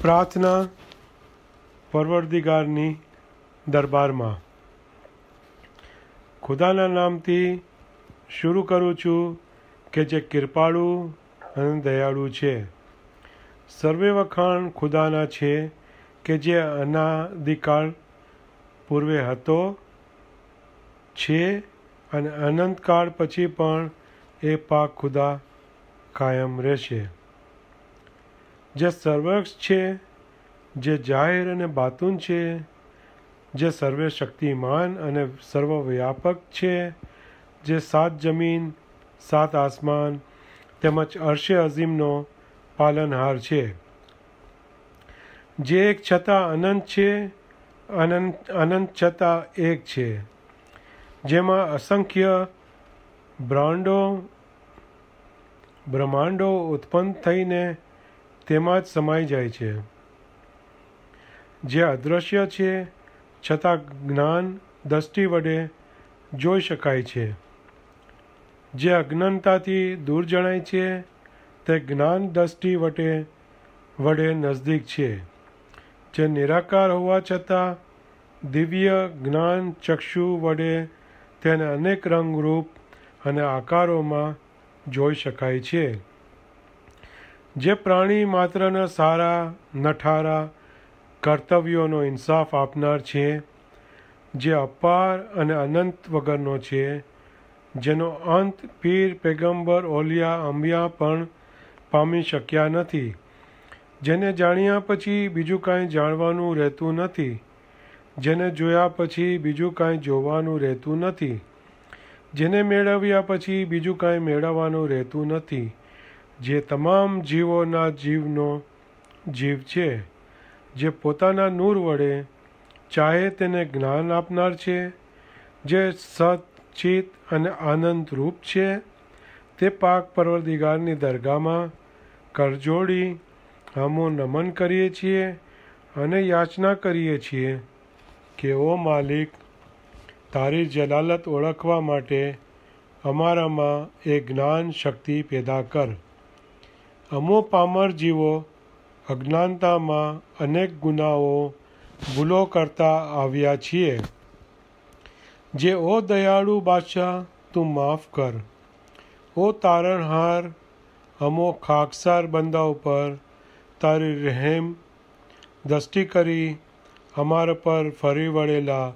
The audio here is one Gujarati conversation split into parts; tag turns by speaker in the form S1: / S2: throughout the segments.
S1: પ્રાર્થના પરવરદિગારની દરબારમાં. ખુદાના નામથી શરૂ કરું છું કે જે કૃપાળુ અને દયાળુ છે. સર્વે વખાણ ખુદાના છે કે જે અનાદિકાળ પૂર્વે હતો, છે અને અનંતકાળ પછી પણ એ પાક ખુદા કાયમ રહેશે. જે સર્વક્ષ છે, જે જાહેર અને બાતુન છે, જે સર્વે શક્તિમાન અને સર્વવ્યાપક છે, જે સાત જમીન સાત આસમાન તેમજ અરશે અઝીમનો પાલનહાર છે, જે એક છતાં અનંત છે, અનંત છતાં એક છે, જેમાં અસંખ્ય બ્રહ્માંડો ઉત્પન્ન થઈને તેમાં જ સમાઈ જાય છે, જે અદૃશ્ય છે છતાં જ્ઞાન દ્રષ્ટિ વડે જોઈ શકાય છે, જે અજ્ઞાનતાથી દૂર જણાય છે તે જ્ઞાન દ્રષ્ટિ વડે નજદીક છે, જે નિરાકાર હોવા છતાં દિવ્ય જ્ઞાન ચક્ષુ વડે તેને અનેક રંગરૂપ અને આકારોમાં જોઈ શકાય છે, જે પ્રાણી માત્રના સારા નઠારા કર્તવ્યોનો ઇન્સાફ આપનાર છે, જે અપાર અને અનંત વગરનો છે, જેનો અંત પીર પેગમ્બર ઓલિયા અંબિયા પણ પામી શક્યા નથી, જેને જાણ્યા પછી બીજું કાંઈ જાણવાનું રહેતું નથી, જેને જોયા પછી બીજું કાંઈ જોવાનું રહેતું નથી, જેને મેળવ્યા પછી બીજું કાંઈ મેળવવાનું રહેતું નથી, જે તમામ જીવોના જીવનો જીવ છે, જે પોતાના નૂર વડે ચાહે તેને જ્ઞાન આપનાર છે, જે સત ચિત અને આનંદ રૂપ છે. તે પાક પરવરદિગારની દરગાહમાં કરજોડી હમો નમન કરીએ છીએ અને યાચના કરીએ છીએ કે ઓ માલિક, તારી જલાલત ઓળખવા માટે અમારામાં એ જ્ઞાન શક્તિ પેદા કર. અમો પામર જીવો અજ્ઞાનતામાં અનેક ભૂલો કરતા આવ્યા છીએ, જે ઓ દયાળુ બાદશાહ તું માફ કર. ઓ તારણહાર, અમો ખાકસાર બંદા ઉપર તારી રહેમ દ્રષ્ટિ કરી અમારા પર ફરી વળેલા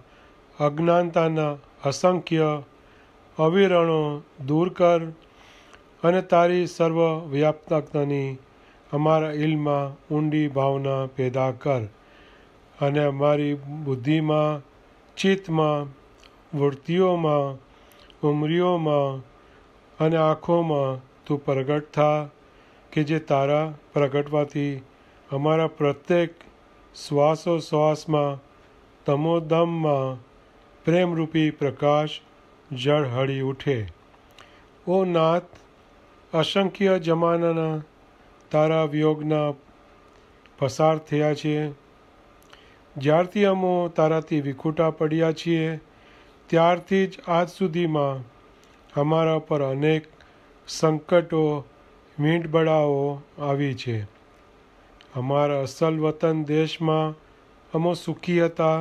S1: અજ્ઞાનતાના અસંખ્ય અવિરણો દૂર કર અને તારી સર્વવ્યાપકતાની અમારા ઇલ્મમાં ઊંડી ભાવના પેદા કર અને અમારી બુદ્ધિમાં, ચિત્તમાં, વૃત્તિઓમાં, ઉમરીઓમાં અને આંખોમાં તું પ્રગટ થા કે જે તારા પ્રગટવાથી અમારા પ્રત્યેક શ્વાસોશ્વાસમાં તમોદમમાં પ્રેમરૂપી પ્રકાશ ઝળહળી ઉઠે. ઓ નાથ, અસંખ્ય જમાનાના તારા વિયોગના પસાર થયા છીએ. જ્યારથી અમો તારાથી વિખૂટા પડ્યા છીએ ત્યારથી જ આજ સુધીમાં અમારા પર અનેક સંકટો મીંડબળાઓ આવી છે. અમારા અસલ વતન દેશમાં અમો સુખી હતા.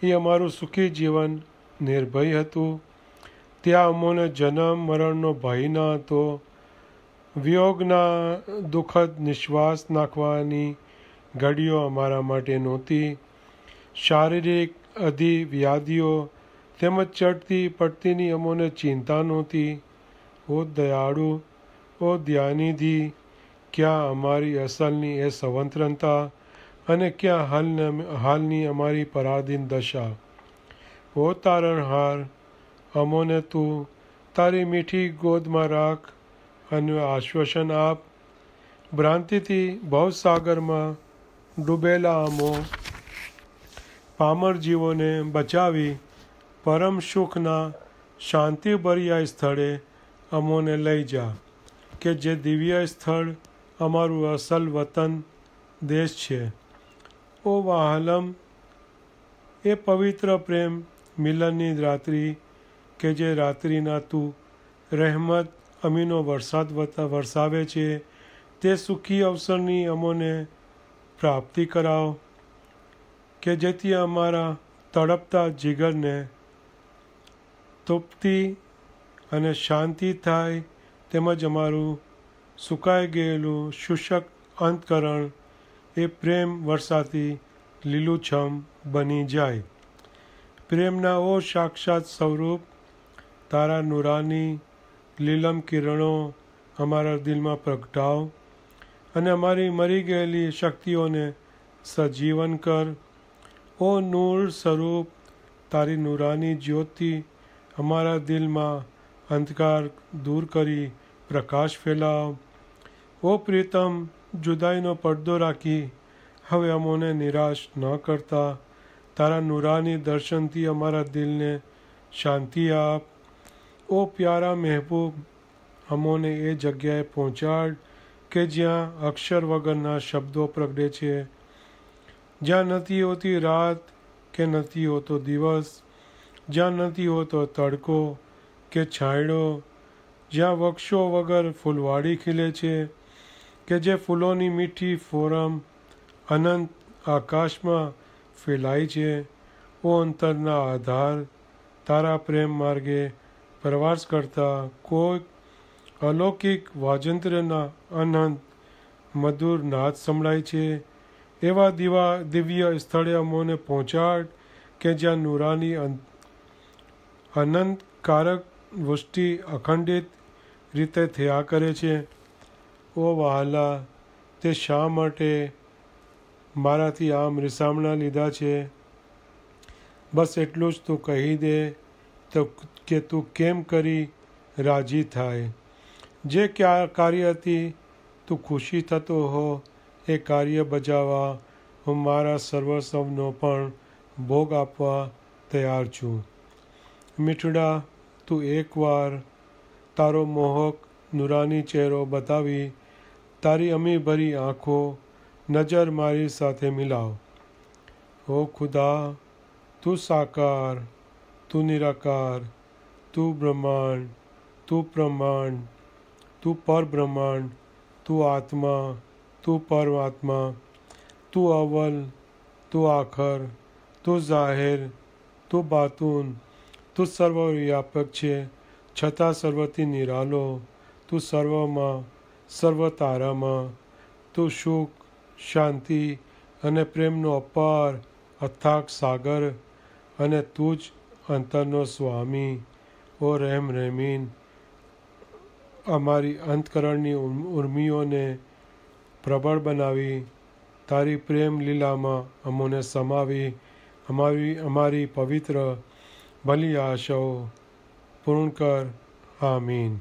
S1: એ અમારું સુખી જીવન નિર્ભય હતું. ત્યાં અમોને જન્મ મરણનો ભય ન હતો. વિયોગના દુઃખદ નિશ્વાસ નાખવાની ઘડીઓ અમારા માટે નહોતી. શારીરિક વ્યાધિઓ તેમજ ચડતી પડતીની અમોને ચિંતા નહોતી. ઓ દયાળુ, ઓ દયાનિધિ, ક્યાં અમારી અસલની એ સંવંતરતા અને ક્યાં હાલની અમારી પરાધીન દશા. ઓ તારણહાર, અમોને તું તારી મીઠી ગોદમાં રાખ અને આશ્વાસન આપ. ભ્રાંતિથી ભવસાગરમાં ડૂબેલા અમો પામર જીવોને બચાવી પરમ સુખના શાંતિભર્યા સ્થળે અમોને લઈ જા કે જે દિવ્ય સ્થળ અમારું અસલ વતન દેશ છે. ઓ વાહલમ, એ પવિત્ર પ્રેમ મિલનની રાત્રિ કે જે રાત્રિના તું રહેમત અમીનો વરસાદ વરસાવે છે તે સુખી અવસરની અમોને પ્રાપ્તિ કરાવો કે જેથી અમારા તડપતા જીગરને તૃપ્તિ અને શાંતિ થાય, તેમજ અમારું સુકાઈ ગયેલું શુષ્ક અંતકરણ એ પ્રેમ વરસાથી લીલુંછમ બની જાય. પ્રેમના ઓ સાક્ષાત સ્વરૂપ, તારા નૂરાની લીલમ કિરણો અમારા દિલમાં પ્રગટાવ અને અમારી મરી ગયેલી શક્તિઓને સજીવન કર. ઓ નૂર સ્વરૂપ, તારી નૂરાની જ્યોતિ અમારા દિલમાં અંધકાર દૂર કરી પ્રકાશ ફેલાવ. ઓ પ્રીતમ, જુદાઈનો પડદો રાખી હવે અમોને નિરાશ ન કરતા તારા નૂરાની દર્શનથી અમારા દિલને શાંતિ આપ. ઓ પ્યારા મહેબૂબ, અમોને એ જગ્યાએ પહોંચાડ કે જ્યાં અક્ષર વગરના શબ્દો પ્રગટે છે, જ્યાં નથી હોતી રાત કે નથી હોતો દિવસ, જ્યાં નથી હોતો તડકો કે છાંયડો, જ્યાં વૃક્ષો વગર ફૂલવાડી ખીલે છે કે જે ફૂલોની મીઠી ફોરમ અનંત આકાશમાં ફેલાય છે. ઓ અંતરના આધાર, તારા પ્રેમ માર્ગે પ્રવાસ કરતા કોઈક અલૌકિક વાજંત્રના અનંત મધુર નાદ સંભળાય છે, એવા દિવ્ય સ્થળે અમોને પહોંચાડ કે જ્યાં નૂરાની અનંતકારક વૃષ્ટિ અખંડિત રીતે થયા કરે છે. ઓ વહાલા, તે શા માટે મારાથી આમ રીસામણા લીધા છે? બસ એટલું જ તું કહી દે તો કે તું કેમ કરી રાજી થાય. જે કાર્યથી તું ખુશી થતો હો એ કાર્ય બજાવવા હું મારા સર્વસ્વનો પણ ભોગ આપવા તૈયાર છું. મીઠડા, તું એકવાર તારો મોહક નૂરાની ચહેરો બતાવી તારી અમીભરી આંખો નજર મારી સાથે મિલાવ. ઓ ખુદા, તું સાકાર, તું નિરાકાર, તું બ્રહ્માંડ, તું બ્રહ્માંડ, તું પરબ્રહ્માંડ, તું આત્મા, તું પરમાત્મા, તું અવ્વલ, તું આખર, તું જાહેર, તું બાતુન, તું સર્વવ્યાપક છે છતાં સર્વથી નિરાલો. તું સર્વમાં, સર્વ તારામાં, તું સુખ, શાંતિ અને પ્રેમનો અપાર અથાગ સાગર અને તું જ અંતરનો સ્વામી. ઓ રહેમ રહેમીન, અમારી અંતકરણની ઉર્મિઓને પ્રબળ બનાવી તારી પ્રેમ લીલામાં અમોને સમાવી અમારી પવિત્ર ભલી આશાઓ પૂર્ણ કર. આમીન.